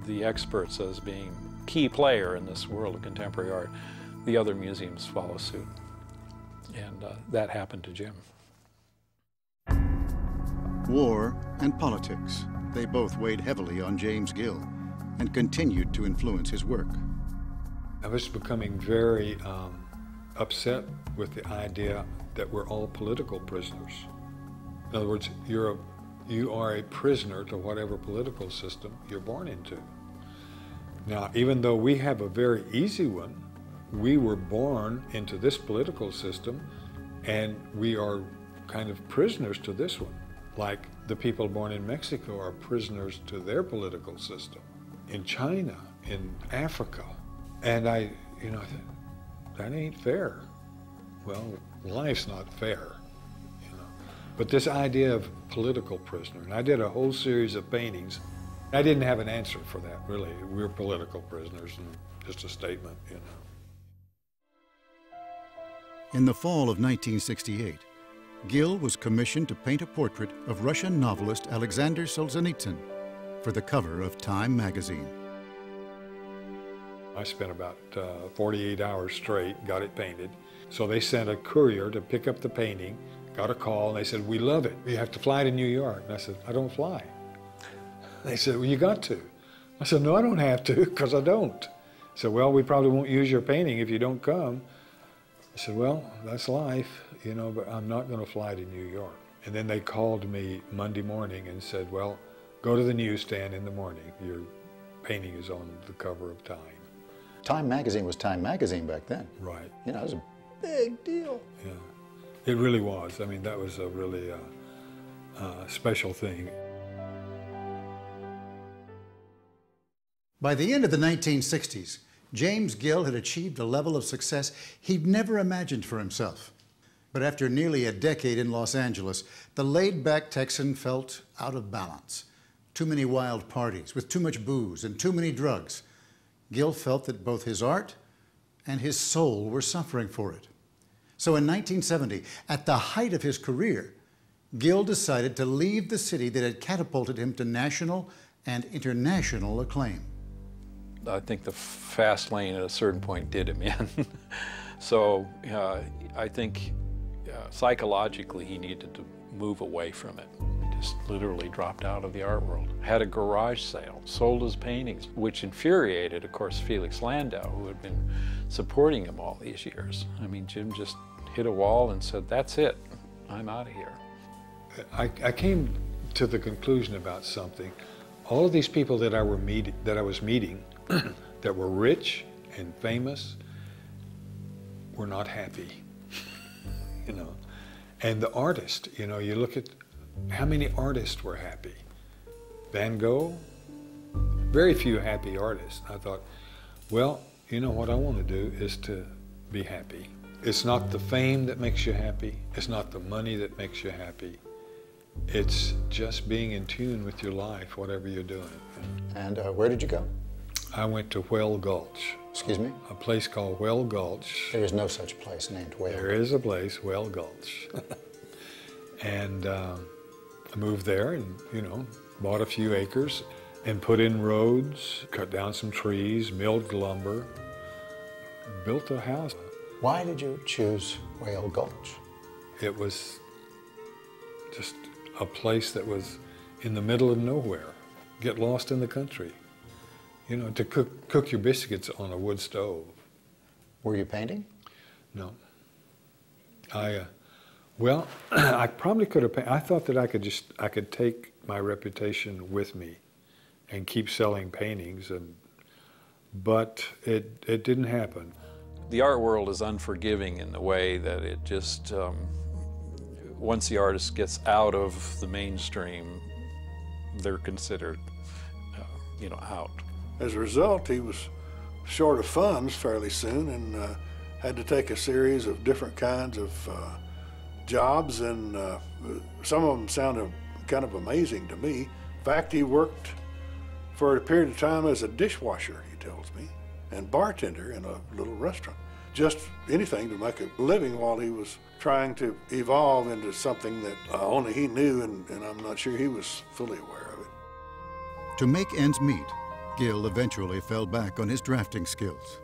the experts as being key player in this world of contemporary art, the other museums follow suit. And that happened to Jim. War and politics, they both weighed heavily on James Gill and continued to influence his work. I was becoming very upset with the idea that we're all political prisoners. In other words, you are a prisoner to whatever political system you're born into. Now, even though we have a very easy one, we were born into this political system, and we are kind of prisoners to this one. Like the people born in Mexico are prisoners to their political system. In China, in Africa. And that ain't fair. Well, life's not fair, But this idea of political prisoner, and I did a whole series of paintings. I didn't have an answer for that, really. We're political prisoners, and just a statement, In the fall of 1968, Gill was commissioned to paint a portrait of Russian novelist Alexander Solzhenitsyn for the cover of Time magazine. I spent about 48 hours straight, got it painted. So they sent a courier to pick up the painting, got a call, and they said, "We love it. You have to fly to New York." And I said, "I don't fly." They said, "Well, you got to." I said, "No, I don't have to, because I don't." I said, "Well, we probably won't use your painting if you don't come." I said, "Well, that's life, but I'm not going to fly to New York." And then they called me Monday morning and said, "Well, go to the newsstand in the morning. Your painting is on the cover of Time." Time magazine was Time magazine back then. Right. It was a big deal. Yeah, it really was. I mean, that was a really special thing. By the end of the 1960s, James Gill had achieved a level of success he'd never imagined for himself. But after nearly a decade in Los Angeles, the laid-back Texan felt out of balance. Too many wild parties with too much booze and too many drugs. Gill felt that both his art and his soul were suffering for it. So in 1970, at the height of his career, Gill decided to leave the city that had catapulted him to national and international acclaim. I think the fast lane at a certain point did him in. So I think psychologically he needed to move away from it. He just literally dropped out of the art world. Had a garage sale, sold his paintings, which infuriated, of course, Felix Landau, who had been supporting him all these years. I mean, Jim just hit a wall and said, "That's it, I'm out of here." I came to the conclusion about something. All of these people that I was meeting that were rich and famous were not happy, And the artist, you look at how many artists were happy. Van Gogh, very few happy artists. I thought, well, what I want to do is to be happy. It's not the fame that makes you happy. It's not the money that makes you happy. It's just being in tune with your life, whatever you're doing. And where did you go? I went to Whale Gulch. Excuse me? A place called Whale Gulch. There is no such place named Whale. There is a place, Whale Gulch. And I moved there and, bought a few acres and put in roads, cut down some trees, milled lumber, built a house. Why did you choose Whale Gulch? It was just a place that was in the middle of nowhere. Get lost in the country. To cook your biscuits on a wood stove. Were you painting? No. Well, I probably could have. I thought that I could take my reputation with me, and keep selling paintings, but it didn't happen. The art world is unforgiving in the way that it just, once the artist gets out of the mainstream, they're considered, out. As a result, he was short of funds fairly soon and had to take a series of different kinds of jobs, and some of them sounded kind of amazing to me. In fact, he worked for a period of time as a dishwasher, he tells me, and bartender in a little restaurant. Just anything to make a living while he was trying to evolve into something that only he knew, and I'm not sure he was fully aware of it. To make ends meet, Gill eventually fell back on his drafting skills.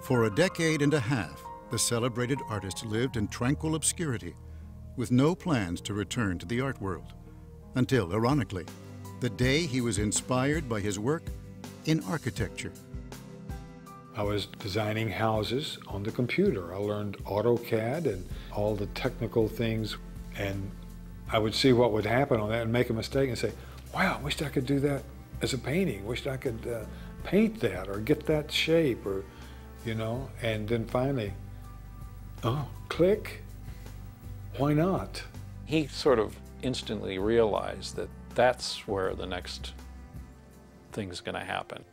For a decade and a half, the celebrated artist lived in tranquil obscurity, with no plans to return to the art world, until, ironically, the day he was inspired by his work in architecture. I was designing houses on the computer. I learned AutoCAD and all the technical things, and I would see what would happen on that and make a mistake and say, wow, I wished I could do that as a painting. Wished I could paint that or get that shape, or, you know, and then finally, oh, click, why not? He sort of instantly realized that that's where the next thing's going to happen.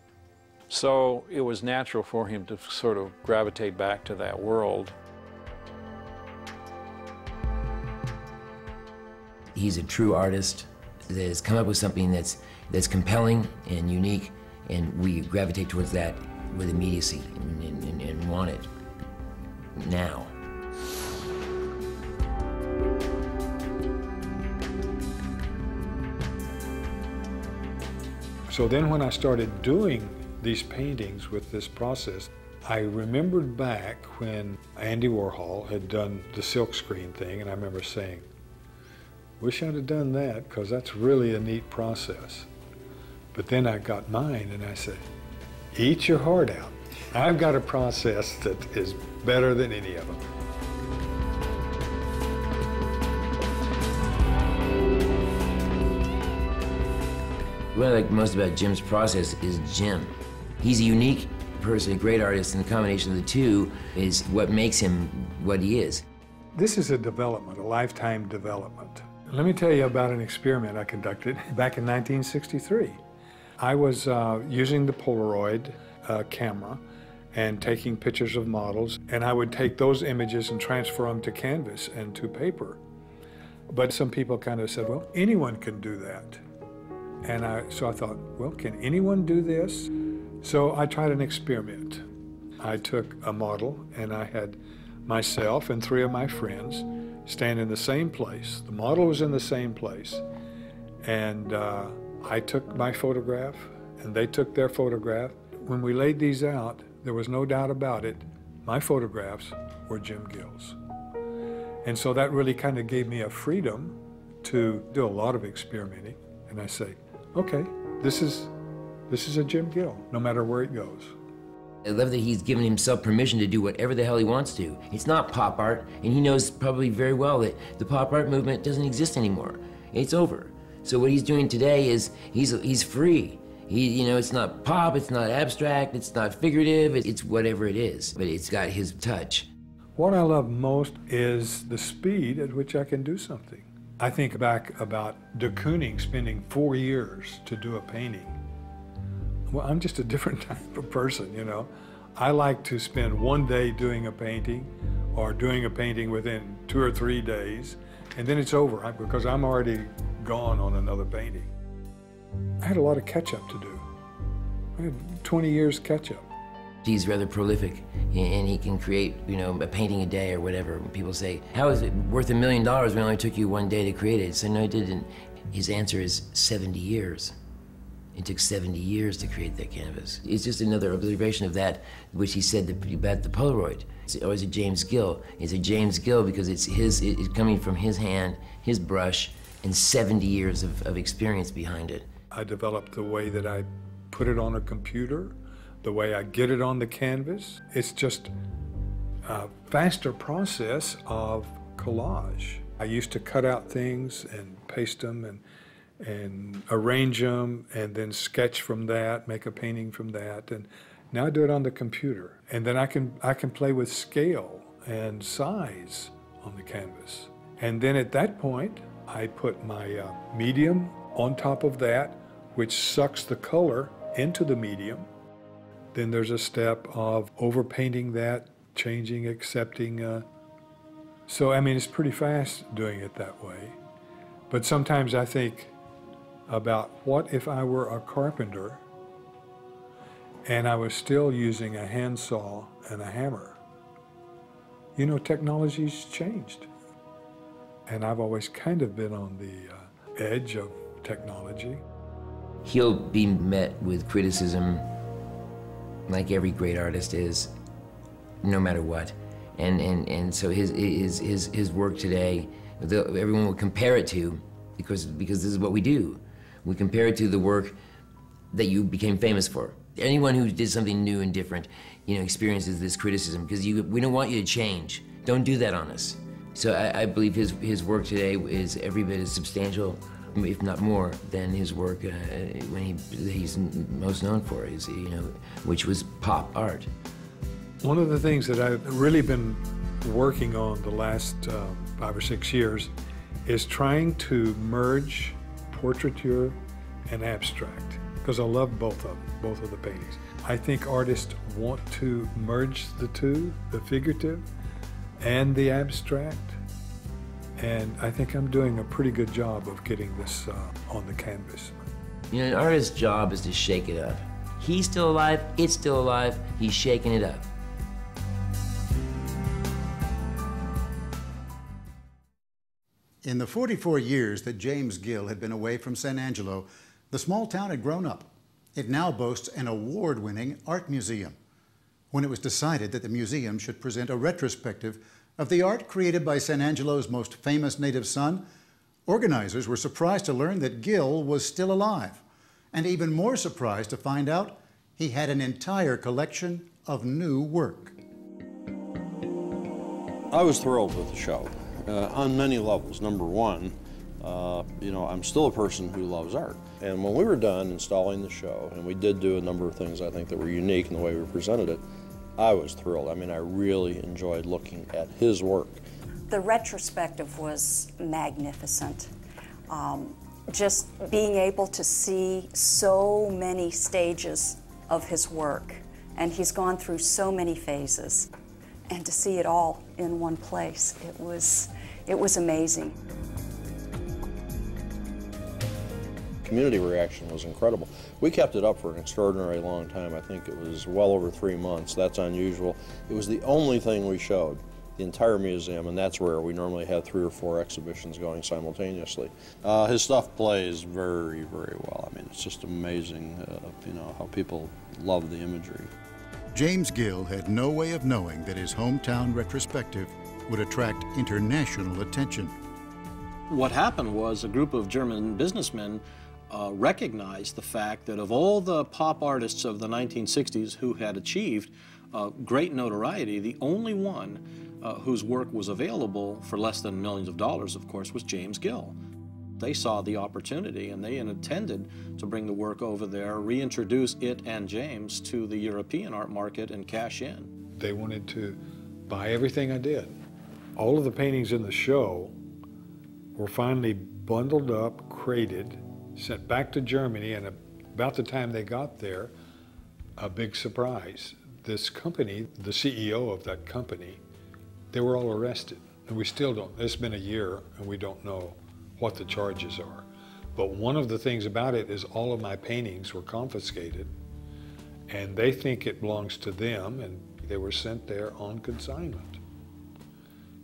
So it was natural for him to sort of gravitate back to that world. He's a true artist that has come up with something that's compelling and unique, and we gravitate towards that with immediacy and want it now. So then when I started doing these paintings with this process, I remembered back when Andy Warhol had done the silkscreen thing, and I remember saying, wish I'd have done that, because that's really a neat process. But then I got mine and I said, eat your heart out. I've got a process that is better than any of them. What I like most about Jim's process is Jim. He's a unique person, a great artist, and the combination of the two is what makes him what he is. This is a development, a lifetime development. Let me tell you about an experiment I conducted back in 1963. I was using the Polaroid camera and taking pictures of models, and I would take those images and transfer them to canvas and to paper. But some people kind of said, well, anyone can do that. And so I thought, well, can anyone do this? So I tried an experiment. I took a model, and I had myself and 3 of my friends stand in the same place. The model was in the same place. And I took my photograph, and they took their photograph. When we laid these out, there was no doubt about it, my photographs were Jim Gill's. And so that really kind of gave me a freedom to do a lot of experimenting. And I say, okay, this is a Jim Gill, no matter where it goes. I love that he's given himself permission to do whatever the hell he wants to. It's not pop art, and he knows probably very well that the pop art movement doesn't exist anymore. It's over. So what he's doing today is he's free. It's not pop, it's not abstract, it's not figurative, it's whatever it is, but it's got his touch. What I love most is the speed at which I can do something. I think back about de Kooning spending 4 years to do a painting. Well, I'm just a different type of person, you know. I like to spend 1 day doing a painting, or doing a painting within 2 or 3 days, and then it's over because I'm already gone on another painting. I had a lot of catch-up to do. I had 20 years catch-up. He's rather prolific, and he can create, a painting a day or whatever. People say, how is it worth $1 million when it only took you 1 day to create it? So no, it didn't. His answer is 70 years. It took 70 years to create that canvas. It's just another observation of that, which he said about the Polaroid. It's always a James Gill. It's a James Gill because it's coming from his hand, his brush, and 70 years of experience behind it. I developed the way that I put it on a computer, the way I get it on the canvas. It's just a faster process of collage. I used to cut out things and paste them and arrange them and then sketch from that, make a painting from that. And now I do it on the computer. And then I can play with scale and size on the canvas. And then at that point, I put my medium on top of that, which sucks the color into the medium. Then there's a step of overpainting that, changing, accepting. So, I mean, it's pretty fast doing it that way. But sometimes I think about what if I were a carpenter and I was still using a handsaw and a hammer. Technology's changed. And I've always kind of been on the edge of technology. He'll be met with criticism like every great artist is, no matter what. And so his work today, everyone will compare it to, because this is what we do. We compare it to the work that you became famous for. Anyone who did something new and different, experiences this criticism, because we don't want you to change. Don't do that on us. So I believe his work today is every bit as substantial, if not more, than his work when he's most known for, which was pop art. One of the things that I've really been working on the last 5 or 6 years is trying to merge portraiture and abstract, because I love both of the paintings. I think artists want to merge the two, the figurative and the abstract, and I think I'm doing a pretty good job of getting this on the canvas. An artist's job is to shake it up. He's still alive, it's still alive, he's shaking it up. In the 44 years that James Gill had been away from San Angelo, the small town had grown up. It now boasts an award-winning art museum. When it was decided that the museum should present a retrospective of the art created by San Angelo's most famous native son, organizers were surprised to learn that Gill was still alive, and even more surprised to find out he had an entire collection of new work. I was thrilled with the show on many levels. Number one, I'm still a person who loves art. And when we were done installing the show, and we did do a number of things I think that were unique in the way we presented it, I was thrilled. I mean, I really enjoyed looking at his work. The retrospective was magnificent. Just being able to see so many stages of his work, and he's gone through so many phases, and to see it all in one place, it was amazing. Community reaction was incredible. We kept it up for an extraordinarily long time. I think it was well over 3 months. That's unusual. It was the only thing we showed, the entire museum, and that's rare. We normally have 3 or 4 exhibitions going simultaneously. His stuff plays very, very well. I mean, it's just amazing, how people love the imagery. James Gill had no way of knowing that his hometown retrospective would attract international attention. What happened was a group of German businessmen recognized the fact that of all the pop artists of the 1960s who had achieved great notoriety, the only one whose work was available for less than millions of dollars, of course, was James Gill. They saw the opportunity and they intended to bring the work over there, reintroduce it and James to the European art market and cash in. They wanted to buy everything I did. All of the paintings in the show were finally bundled up, crated, sent back to Germany, and about the time they got there, a big surprise. This company, the CEO of that company, they were all arrested. And we still don't, it's been a year and we don't know what the charges are. But one of the things about it is all of my paintings were confiscated and they think it belongs to them, and they were sent there on consignment.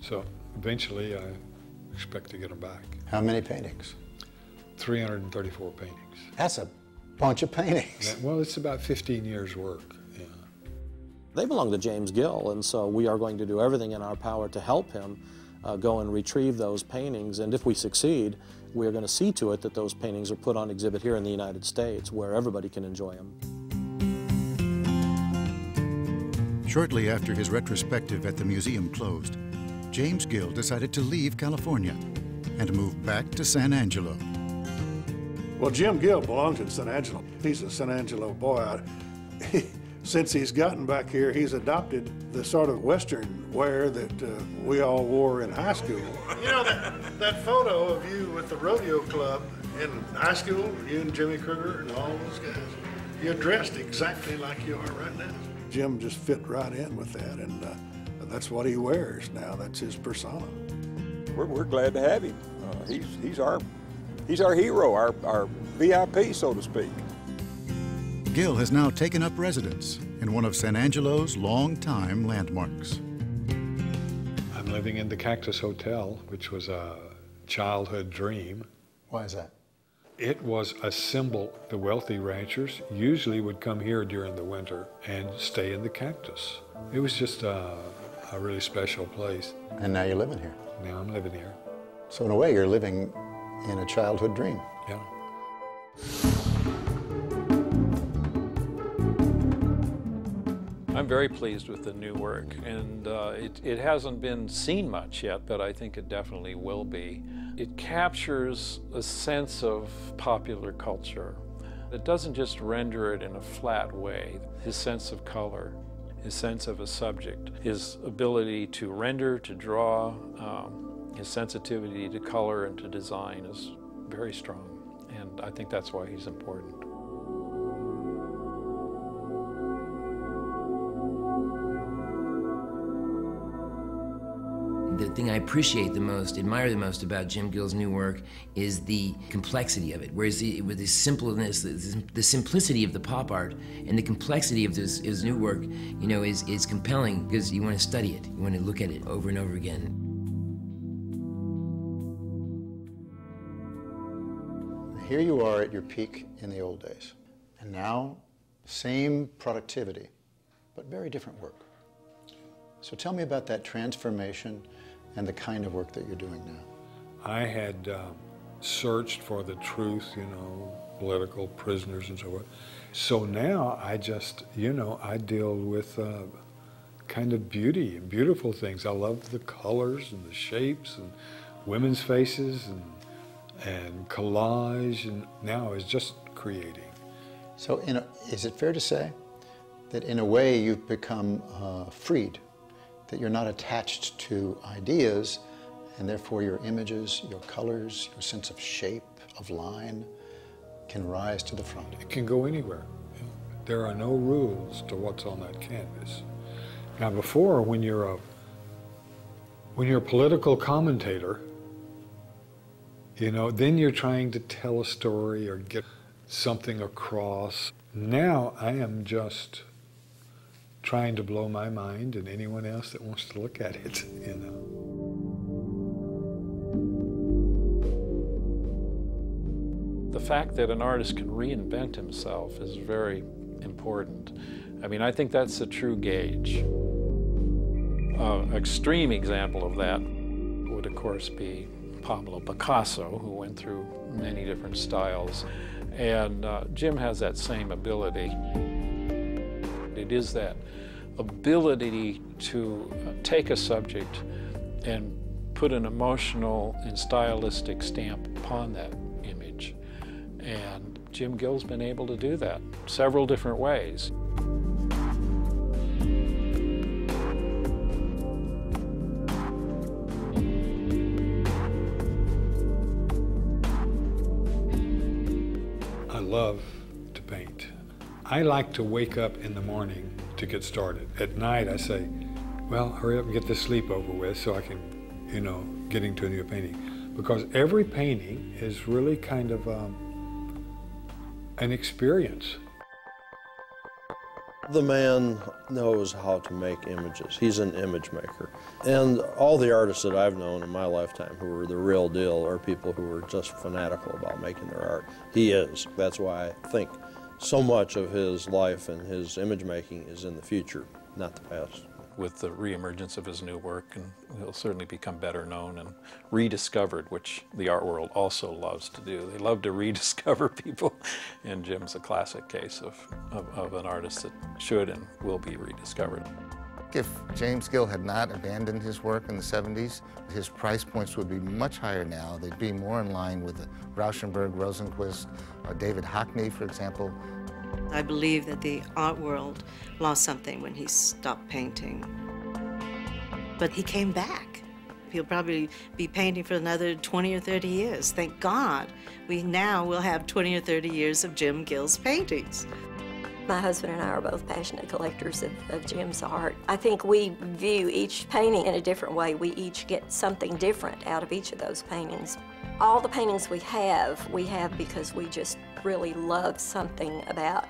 So eventually I expect to get them back. How many paintings? 334 paintings. That's a bunch of paintings. Well, it's about 15 years' work, yeah. They belong to James Gill, and so we are going to do everything in our power to help him go and retrieve those paintings, and if we succeed, we are going to see to it that those paintings are put on exhibit here in the United States where everybody can enjoy them. Shortly after his retrospective at the museum closed, James Gill decided to leave California and move back to San Angelo. Well, Jim Gill belongs in San Angelo. He's a San Angelo boy. Since he's gotten back here, he's adopted the sort of Western wear that we all wore in high school. You know, that photo of you with the rodeo club in high school, you and Jimmy Kruger and all those guys, you're dressed exactly like you are right now. Jim just fit right in with that, and that's what he wears now. That's his persona. We're glad to have him. He's our hero, our VIP, so to speak. Gill has now taken up residence in one of San Angelo's long-time landmarks. I'm living in the Cactus Hotel, which was a childhood dream. Why is that? It was a symbol. The wealthy ranchers usually would come here during the winter and stay in the cactus. It was just a really special place. And now you're living here. Now I'm living here. So in a way, you're living in a childhood dream. Yeah. I'm very pleased with the new work, and it hasn't been seen much yet, but I think it definitely will be. It captures a sense of popular culture. It doesn't just render it in a flat way. His sense of color, his sense of a subject, his ability to render, to draw, his sensitivity to color and to design is very strong, and I think that's why he's important. The thing I appreciate the most, admire the most about Jim Gill's new work is the complexity of it. Whereas with his simpleness, the simplicity of the pop art and the complexity of his new work, you know, is compelling because you want to study it. You want to look at it over and over again. Here you are at your peak in the old days. And now, same productivity, but very different work. So tell me about that transformation and the kind of work that you're doing now. I had searched for the truth, you know, political prisoners and so forth. So now I just, you know, I deal with kind of beauty and beautiful things. I love the colors and the shapes and women's faces and collage, and now it's just creating. So is it fair to say that in a way you've become freed? That you're not attached to ideas, and therefore your images, your colors, your sense of shape, of line, can rise to the front. It can go anywhere. There are no rules to what's on that canvas. Now before, when you're a political commentator, you know, then you're trying to tell a story or get something across. Now I am just trying to blow my mind and anyone else that wants to look at it, you know. The fact that an artist can reinvent himself is very important. I mean, I think that's the true gauge. An extreme example of that would, of course, be Pablo Picasso, who went through many different styles. And Jim has that same ability. It is that ability to take a subject and put an emotional and stylistic stamp upon that image. And Jim Gill's been able to do that several different ways. I love to paint. I like to wake up in the morning to get started. At night I say, well, hurry up and get this sleep over with so I can, you know, get into a new painting. Because every painting is really kind of an experience. The man knows how to make images. He's an image maker. And all the artists that I've known in my lifetime who were the real deal are people who were just fanatical about making their art. He is. That's why I think so much of his life and his image making is in the future, not the past. With the reemergence of his new work, and he'll certainly become better known and rediscovered, which the art world also loves to do. They love to rediscover people, and Jim's a classic case of an artist that should and will be rediscovered. If James Gill had not abandoned his work in the 70s, his price points would be much higher now. They'd be more in line with the Rauschenberg, Rosenquist, or David Hockney, for example. I believe that the art world lost something when he stopped painting. But he came back. He'll probably be painting for another 20 or 30 years. Thank God. We now will have 20 or 30 years of Jim Gill's paintings. My husband and I are both passionate collectors of Jim's art. I think we view each painting in a different way. We each get something different out of each of those paintings. All the paintings we have because we just really love something about,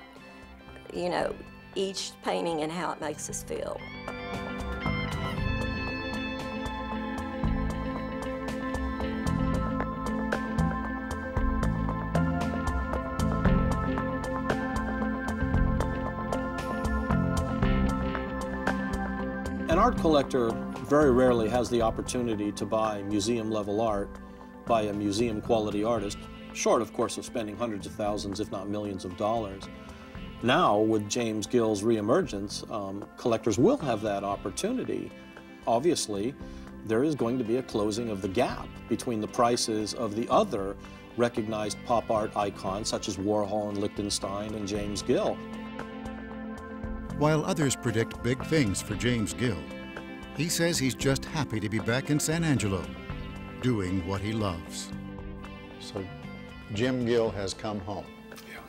you know, each painting and how it makes us feel. An art collector very rarely has the opportunity to buy museum-level art by a museum-quality artist, short, of course, of spending hundreds of thousands, if not millions of dollars. Now, with James Gill's reemergence, collectors will have that opportunity. Obviously, there is going to be a closing of the gap between the prices of the other recognized pop art icons, such as Warhol and Lichtenstein and James Gill. While others predict big things for James Gill, he says he's just happy to be back in San Angelo, doing what he loves. So Jim Gill has come home. Yeah,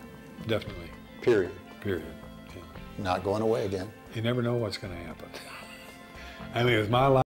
definitely. Period. Period. Yeah. Not going away again. You never know what's going to happen. I mean, with my life,